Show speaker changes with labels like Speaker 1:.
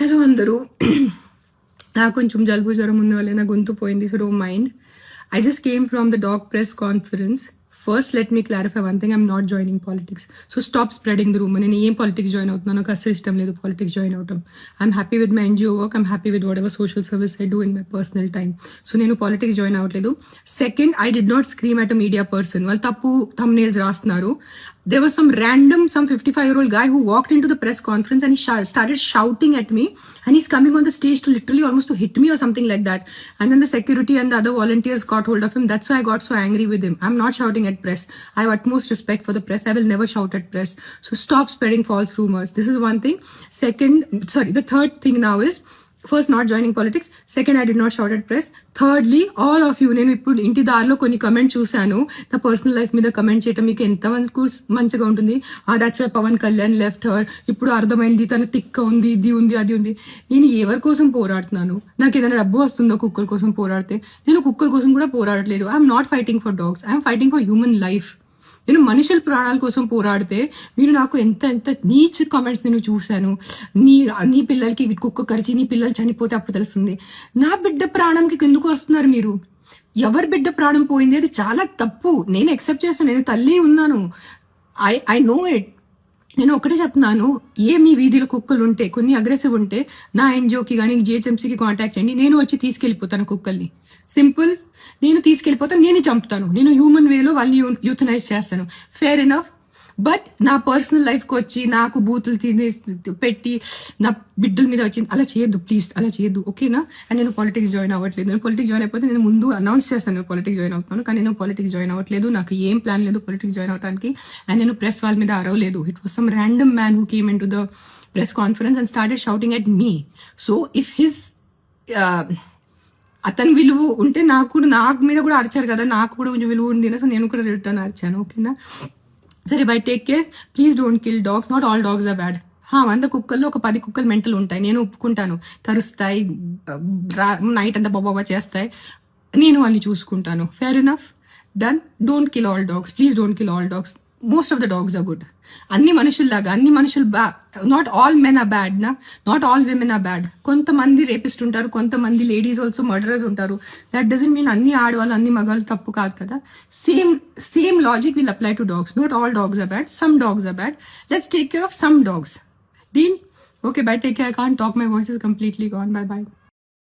Speaker 1: Hello అందరూ. నాకు కొంచెం జలుబు జ్వరం ఉంది వల్ల నా గొంతు పోయింది, so don't mind. I just came from the dog press conference. First, let me clarify one thing. I'm not joining politics. So stop spreading the rumor. నేను ఏం పాలిటిక్స్ జాయిన్ అవుతున్నాను, నాకు అసలు ఇష్టం లేదు పాలిటిక్స్ జాయిన్ అవటం. I'm happy with my NGO work. I'm happy with whatever social service I do in my personal time. So నేను politics join అవ్వట్లేదు. Second, I did not scream at a media person. వాళ్ళు తప్పు thumbnails రాస్తున్నారు. There was some 55-year-old guy who walked into the press conference and he started shouting at me, and he's coming on the stage to literally almost to hit me or something like that. And then the security and the other volunteers got hold of him. That's why I got so angry with him. I'm not shouting at press. I have utmost respect for the press. I will never shout at press. So stop spreading false rumors. This is one thing. The third thing now is, first not joining politics. Second, I did not shout at press. Thirdly, all of you, నేను ఇప్పుడు ఇంటి దారిలో కొన్ని comment చూశాను. నా personal life మీద comment చేయటం మీకు ఎంతవరకు మంచిగా ఉంటుంది? That's why Pawan Kalyan left her. ఇప్పుడు అర్థమైంది తన తిక్క ఉంది, ఇది ఉంది, అది ఉంది. నేను ఎవరి కోసం పోరాడుతున్నాను? నాకు ఏదైనా డబ్బు వస్తుందో కుక్కల కోసం పోరాడితే? నేను కుక్కల కోసం కూడా పోరాడట్లేదు. I'm not fighting for dogs, I'm fighting for human life. నేను మనుషుల ప్రాణాల కోసం పోరాడితే మీరు నాకు ఎంత నీచ్ కామెంట్స్ నేను చూశాను. నీ పిల్లలకి కుక్క కరిచి నీ పిల్లలు చనిపోతే అప్పుడు తెలుస్తుంది. నా బిడ్డ ప్రాణంకి ఎందుకు వస్తున్నారు మీరు? ఎవరి బిడ్డ ప్రాణం పోయింది అది చాలా తప్పు. నేను యాక్సెప్ట్ చేస్తాను, నేను తల్లి ఉన్నాను. I know it. నేను ఒకటే చెప్తున్నాను, మీ వీధిలో కుక్కలు ఉంటే, కొన్ని అగ్రెసివ్ ఉంటే నా ఎన్జిఓకి కానీ జిహెచ్ఎంసీకి కాంటాక్ట్ చేయండి. నేను వచ్చి తీసుకెళ్ళిపోతాను కుక్కల్ని. సింపుల్. నేను తీసుకెళ్ళిపోతాను, నేనే చంపుతాను. నేను హ్యూమన్ వేలో వాళ్ళని యూథనైజ్ చేస్తాను. Fair enough. బట్ నా పర్సనల్ లైఫ్కి వచ్చి నాకు బూతులు పెట్టి నా బిడ్డల మీద వచ్చి అలా చేయొద్దు ప్లీజ్, అలా చేయొద్దు, ఓకేనా? అండ్ నేను పాలిటిక్స్ జాయిన్ అవ్వట్లేదు. నేను పాలిటిక్స్ జాయిన్ అయిపోతే నేను ముందు అనౌన్స్ చేస్తాను నేను పాలిటిక్స్ జాయిన్ అవుతాను. కానీ నేను పాలిటిక్స్ జాయిన్ అవ్వట్లేదు. నాకు ఏం ప్లాన్ లేదు పాలిటిక్స్ జాయిన్ అవడానికి. అండ్ నేను ప్రెస్ వాళ్ళ మీద అరవలేదు. It was some random man who came into the press conference and started shouting at me. So if his అతని విలువ ఉంటే నాకు మీద కూడా అరిచారు కదా, నాకు కూడా కొంచెం విలువ ఉంది. సో నేను కూడా రిటర్న్ అరిచాను, ఓకేనా? సరే, bye take care. Please don't kill dogs. Not all dogs are bad. 100 కుక్కల్లో ఒక 10 కుక్కలు మెంటల్ ఉంటాయి, నేను ఒప్పుకుంటాను. కరుస్తాయి, నైట్ అంతా బాబా చేస్తాయి, నేను వాళ్ళని చూసుకుంటాను. Fair enough, done. Don't kill all dogs. Please don't kill all dogs. Most of the dogs are good. అన్ని మనుషుల్లాగా అన్ని మనుషులు not all men are bad నా, not all women are bad. కొంతమంది రేపిస్ట్ ఉంటారు, కొంతమంది లేడీస్ ఆల్సో మర్డరర్స్ ఉంటారు. That doesn't mean అన్ని ఆడవాళ్ళు అన్ని మగాళ్ళు తప్పు కాదు కదా. Same logic will apply to dogs. Not all dogs are bad, some dogs are bad. Let's take care of some dogs. Deal? Okay, bye, take care. I can't talk, my voice is completely gone. Bye bye.